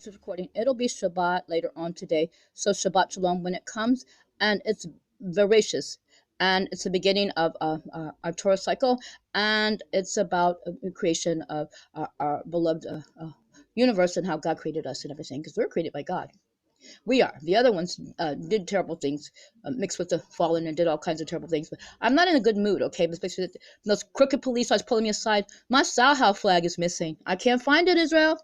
This recording. It'll be Shabbat later on today. So Shabbat Shalom when it comes, and it's Bereishit, and it's the beginning of our Torah cycle, and it's about the creation of our beloved universe and how God created us and everything, because we're created by God. We are. The other ones did terrible things, mixed with the fallen, and did all kinds of terrible things. But I'm not in a good mood, okay? But especially those crooked police are pulling me aside. My Sahel flag is missing. I can't find it, Israel.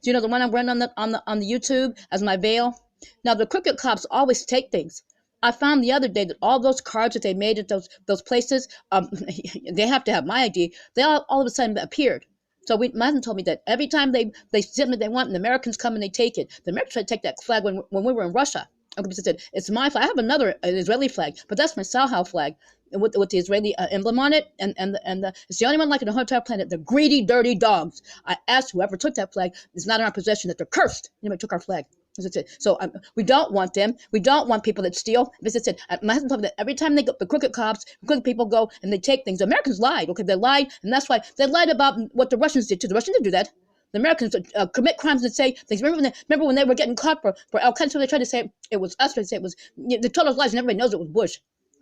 Do you know the one I'm wearing on the YouTube as my veil? Now the crooked cops always take things. I found the other day that all those cards that they made at those places, they have to have my ID. They all of a sudden appeared. So my husband told me that every time they send what they want, and the Americans come and they take it. The Americans tried to take that flag when we were in Russia. Okay, said it's my flag. I have another Israeli flag, but that's my Sahel flag with the Israeli emblem on it, and it's the only one like it on the whole entire planet. The greedy, dirty dogs. I asked whoever took that flag, it's not in our possession, that they're cursed. Anybody took our flag. So we don't want them. We don't want people that steal. My husband told me that every time they go, the crooked cops, crooked people go and they take things. The Americans lied. Okay, they lied, and that's why they lied about what the Russians did too. The Russians didn't do that. The Americans commit crimes and say things. Remember when they were getting caught for all kinds of. They tried to say it was us. They say it was. They told us lies, and everybody knows it was Bush.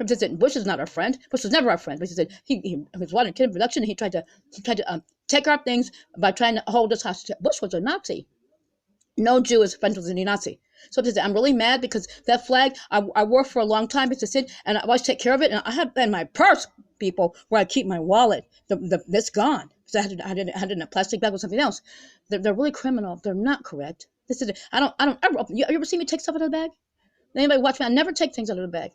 He said Bush is not our friend. Bush was never our friend. But he said he was wanted kid production. He tried to take our things by trying to hold us hostage. Bush was a Nazi. No Jew is friends with any Nazi. So I'm really mad because that flag I wore for a long time. And I always take care of it. And I have in my purse, people, where I keep my wallet. That's gone. So I had it in a plastic bag with something else. They're really criminal. They're not correct. I don't ever open. You ever see me take stuff out of the bag? Anybody watch me? I never take things out of the bag.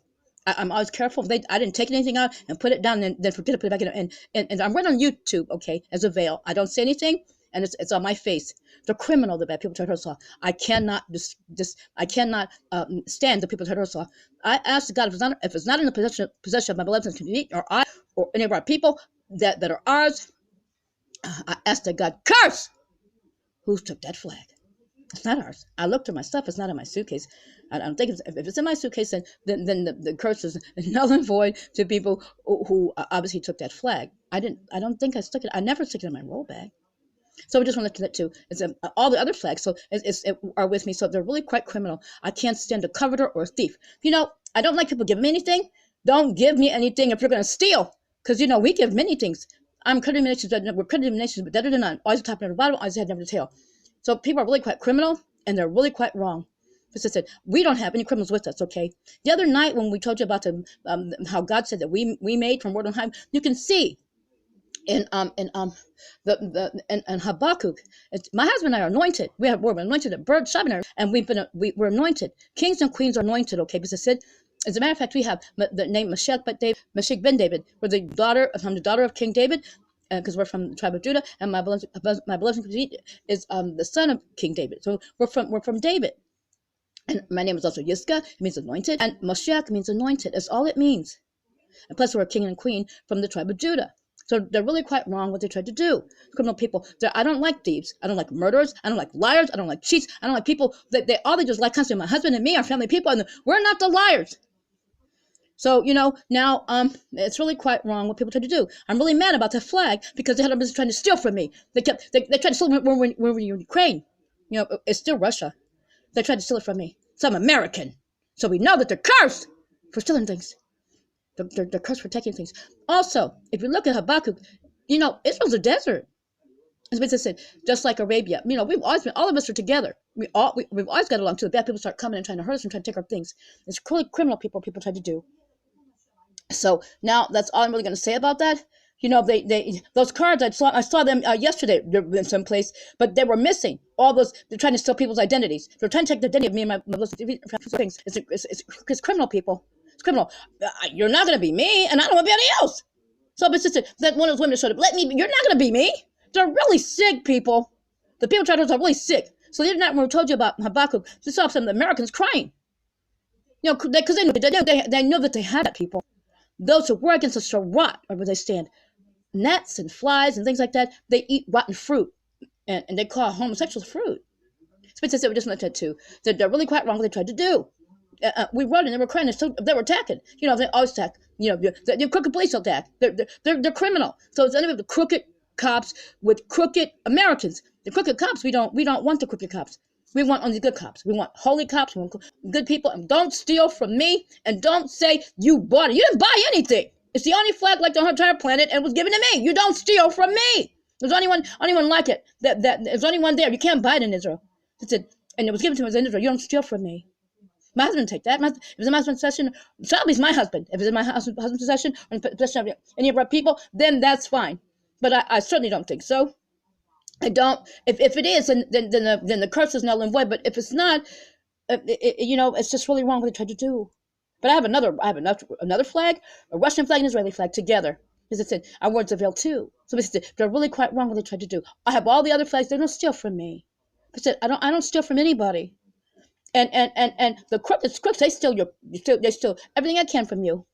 I'm always careful. I didn't take anything out and put it down and then forget to put it back in. And I'm right on YouTube, okay, as a veil. I don't say anything. And it's on my face. The criminal, the bad people try to hurt us all. I cannot stand the people try to hurt us all. I ask God if it's not in the possession of my beloved community or I or any of our people that are ours, I ask that God curse who took that flag. It's not ours. I looked at my stuff. It's not in my suitcase. I don't think if it's in my suitcase, then the curse is null and void to people who obviously took that flag. I don't think I stuck it. I never stuck it in my roll bag. So we just want to let you it's all the other flags. So are with me. So they're really quite criminal. I can't stand a coveter or a thief. I don't like people giving me anything. Don't give me anything if you're going to steal. Because, we give many things. I'm crediting nations, we're crediting nations, but better than none. Always the top, never the bottom, always the head, never the tail. So people are really quite criminal, and they're really quite wrong. As I said, we don't have any criminals with us, okay? The other night when we told you about how God said that we made from word on high, you can see in Habakkuk, my husband and I are anointed. We're anointed at birth, shabby, and we're anointed. Kings and queens are anointed. Okay, because I said, as a matter of fact, we have the name Mashiach ben David. We're the daughter of King David, because we're from the tribe of Judah, and my beloved is the son of King David. So we're from David. And my name is also Yiska. It means anointed, and Mashiach means anointed. That's all it means. And plus, we're a king and queen from the tribe of Judah. So they're really quite wrong what they tried to do. Criminal people. I don't like thieves. I don't like murderers. I don't like liars. I don't like cheats. I don't like people that they just like constantly. My husband and me are family people, and we're not the liars. So now it's really quite wrong what people try to do. I'm really mad about the flag because they had a business trying to steal from me. They tried to steal it when we were in Ukraine. It's still Russia. They tried to steal it from me. So I'm American. So we know that they're cursed for stealing things. They're cursed for taking things. Also, if you look at Habakkuk, Israel's a desert. As I said, just like Arabia. We've always been, all of us are together. We've always got along. Till the bad people start coming and trying to hurt us and trying to take our things. It's really criminal people try to do. So now that's all I'm really going to say about that. They those cards I saw them yesterday in some place, but they were missing all those. They're trying to steal people's identities. They're trying to take the identity of me and my things. It's criminal people. It's criminal. You're not going to be me, and I don't want to be anybody else. So, but sister, that one of those women showed up. You're not going to be me. They're really sick people. The people trying to are really sick. So the other night when we told you about Habakkuk, we saw some of the Americans crying. Because they know that they have that people. Those who war against the Sharat, or where they stand, gnats and flies and things like that, they eat rotten fruit, and they call homosexuals fruit. So we just looked at too. They're really quite wrong what they tried to do. We wrote and they were crying. They were attacking. They always attack. The crooked police attack. They're criminal. So it's anyway the crooked cops with crooked Americans. The crooked cops, we don't want the crooked cops. We want only good cops. We want holy cops. We want good people. And don't steal from me. And don't say you bought it. You didn't buy anything. It's the only flag like the entire planet, and it was given to me. You don't steal from me. There's anyone like it. There's only one there. You can't buy it in Israel. That's it. And it was given to me in Israel. You don't steal from me. My husband take that. If it's in my husband's possession, Shabby's my husband. If it's in my husband's possession or in possession of any of our people, then that's fine. But I certainly don't think so. I don't. If it is, then the curse is null and void. But if it's not, it's just really wrong what they tried to do. But I have another flag, a Russian flag and Israeli flag together. As I said, our words avail too. So they're really quite wrong what they tried to do. I have all the other flags. They don't steal from me. I said I don't steal from anybody. And the crooks, they steal everything I can from you.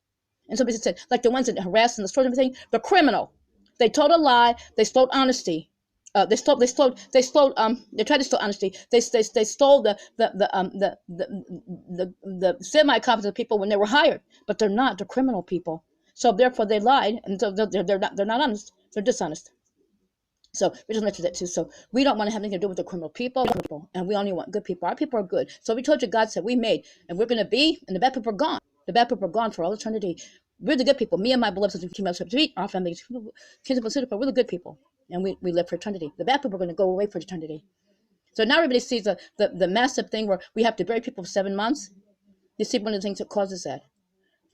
And somebody said, like the ones that harass and the and everything, they're criminal. They told a lie. They stole honesty. They tried to steal honesty. They stole the semi-competent people when they were hired, but they're not. They're criminal people. So therefore they lied, and so they're not honest. They're dishonest. So we just mentioned that too. So we don't want to have anything to do with the criminal people, and we only want good people. Our people are good. So we told you God said we made, and we're going to be, and the bad people are gone. The bad people are gone for all eternity. We're the good people. Me and my beloved sister kmms, our family, we're the good people, and we live for eternity. The bad people are going to go away for eternity. So now everybody sees the massive thing where we have to bury people for 7 months. You see one of the things that causes that,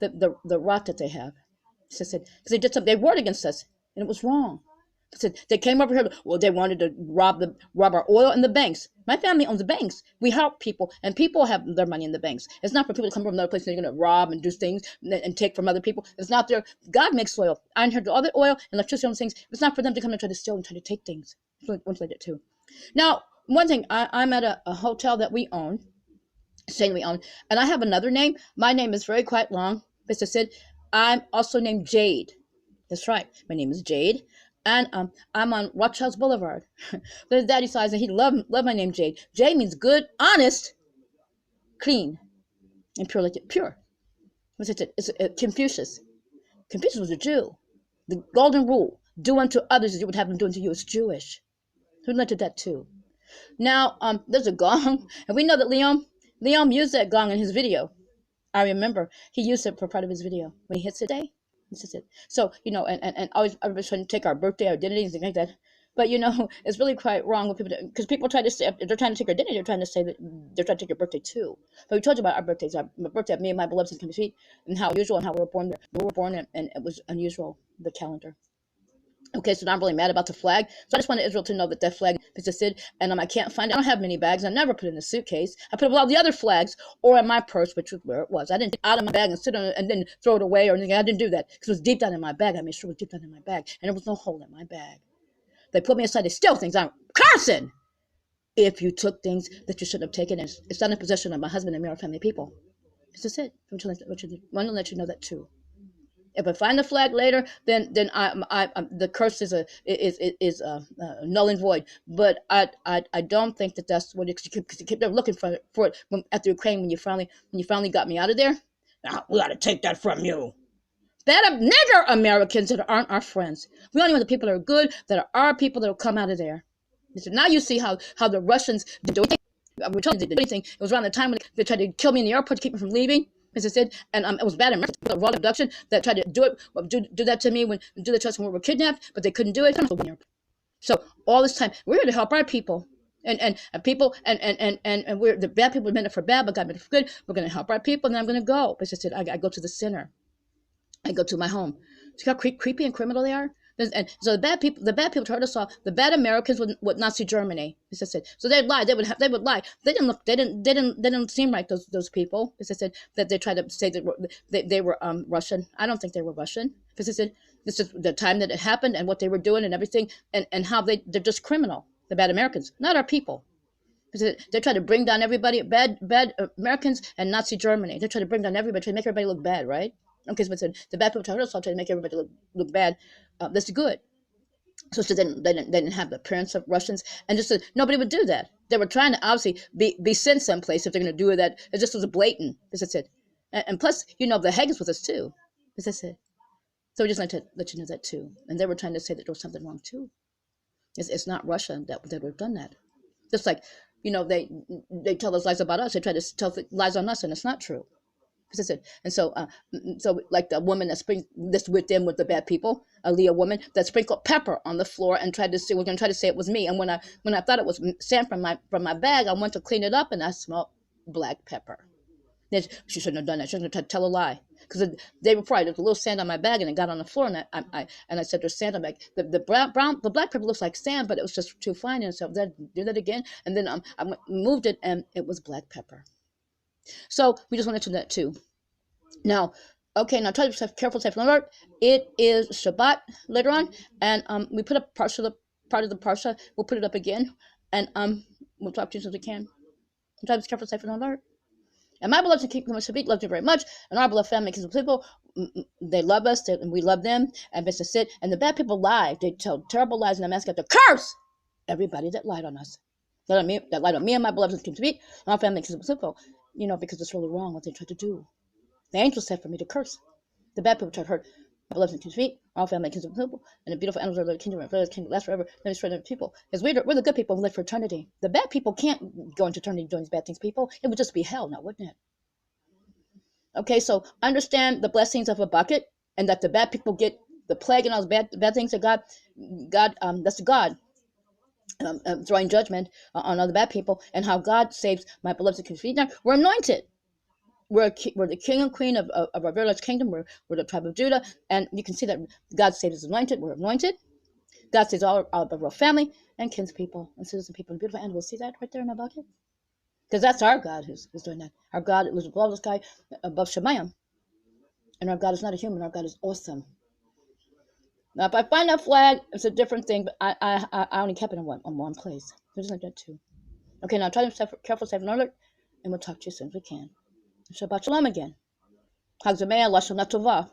the rot that they have. Because they warred against us, and it was wrong. They came over here. Well, they wanted to rob our oil in the banks. My family owns the banks. We help people, and people have their money in the banks. It's not for people to come from another place and they're going to rob and do things and take from other people. It's not there. God makes oil. I heard all the oil and electricity and things. It's not for them to come and try to steal and try to take things. Once they did too. Now, one thing, I'm at a hotel that we own, and I have another name. My name is very quite long. As I said, I'm also named Jade. That's right. My name is Jade. And I'm on Rothschild's Boulevard. His daddy says that he loved my name Jade. Jade means good, honest, clean, and pure, like pure. What's it? It's Confucius. Confucius was a Jew. The golden rule: do unto others as you would have them do unto you. It's Jewish. Who led to that too? Now, there's a gong, and we know that Liam used that gong in his video. I remember he used it for part of his video when he hits it. This is it. So, and always everybody's trying to take our birthday, our identity, and things like that. But, it's really quite wrong when people do, because people try to say, if they're trying to take our identity, they're trying to say that they're trying to take your birthday too. But we told you about our birthdays. Our birthday of me and my beloved sister Timothy, and how unusual and how we were born there. We were born, and it was unusual, the calendar. Okay, so now I'm really mad about the flag. So I just wanted Israel to know that flag existed, and I can't find it. I don't have many bags. I never put it in the suitcase. I put it with all the other flags, or in my purse, which was where it was. I didn't take it out of my bag and sit on it and then throw it away or anything. I didn't do that because it was deep down in my bag. I made sure it was deep down in my bag, and there was no hole in my bag. They put me aside. They steal things. I'm cursing if you took things that you shouldn't have taken. It's not in possession of my husband and me, our family people. It's just it. I want to let you know that too. If I find the flag later, then the curse is null and void. But I don't think that's what it. Because you kept looking for it after Ukraine when you finally got me out of there. Now, we got to take that from you. That nigger Americans that aren't our friends. We only want the people that are good, that are our people that will come out of there. So now you see how the Russians did anything. We told you they did anything. It was around the time when they tried to kill me in the airport to keep me from leaving. As I said, and it was bad in the raw abduction that tried to do that to me when we were kidnapped, but they couldn't do it. So all this time we're here to help our people, and people, and we're the bad people meant it for bad, but God meant it for good. We're going to help our people, and I'm going to go. As I said, I go to the center. I go to my home. See how creepy and criminal they are. And so the bad people turned us off. The bad Americans with Nazi Germany. As I said, so they'd lie. They would lie. They didn't seem right. Those people. As I said, that they tried to say that they were Russian. I don't think they were Russian. As I said, this is the time that it happened and what they were doing and everything, and how they're just criminal. The bad Americans, not our people. They try to bring down everybody. Bad Americans and Nazi Germany. They try to bring down everybody, try to make everybody look bad, right? Okay, so the bad people try to make everybody look bad. That's good. So they didn't have the appearance of Russians, and just nobody would do that. They were trying to obviously be sent someplace if they're going to do that. It just was a blatant. That's it. And plus, the Hague is with us too. That's it. So we just like to let you know that too. And they were trying to say that there was something wrong too. It's not Russia that would have done that. Just like they tell us lies about us. They try to tell lies on us, and it's not true. And so like the woman that's with them with the bad people, a Leah woman that sprinkled pepper on the floor and tried to say, we're gonna try to say it was me. And when I thought it was sand from my bag, I went to clean it up and I smelled black pepper. She shouldn't have done that. She shouldn't have tell a lie. Because the day before, there was a little sand on my bag, and it got on the floor, and I said, "There's sand on my bag." The black pepper looks like sand, but it was just too fine, and so I did that again, and then I moved it, and it was black pepper. So we just wanted to know that too. Now, okay, now try to be careful, safe alert. It is Shabbat later on, and we put up part of the parsha. We'll put it up again, and we'll talk to you as we can. Try to be careful, safe alert. And my beloved Shabbat loves you very much, and our beloved family, because people, they love us, and we love them, and it's to sit. And the bad people lie; they tell terrible lies, and I'm asking to curse everybody that lied on us, that lied on me and my beloved Shabbat, and our family, because it's really wrong what they tried to do. The angel said for me to curse. The bad people tried to hurt my beloved Shabbat, our family, people, and the beautiful animals of the kingdom, and last forever, and destroy the people. Because we're the good people who live for eternity. The bad people can't go into eternity doing these bad things, people. It would just be hell now, wouldn't it? Okay, so understand the blessings of a bucket, and that the bad people get the plague and all those bad things that God, that's God throwing judgment on other bad people, and how God saves my beloved Shabbat. Now, we're anointed. We're the king and queen of our very large kingdom. We're the tribe of Judah, and you can see that God saves His anointed. We're anointed. God saves all of our family and kinspeople and citizen people and beautiful animals. See that right there in our bucket? Because that's our God who's doing that. Our God lives above the sky, above Shemayim. And our God is not a human. Our God is awesome. Now, if I find that flag, it's a different thing, but I only kept it in one place. Just like that, too. Okay, now try to be careful, safe, and alert, and we'll talk to you as soon as we can. Shabbat Shalom again. Hagzamea, Lashon Tovah.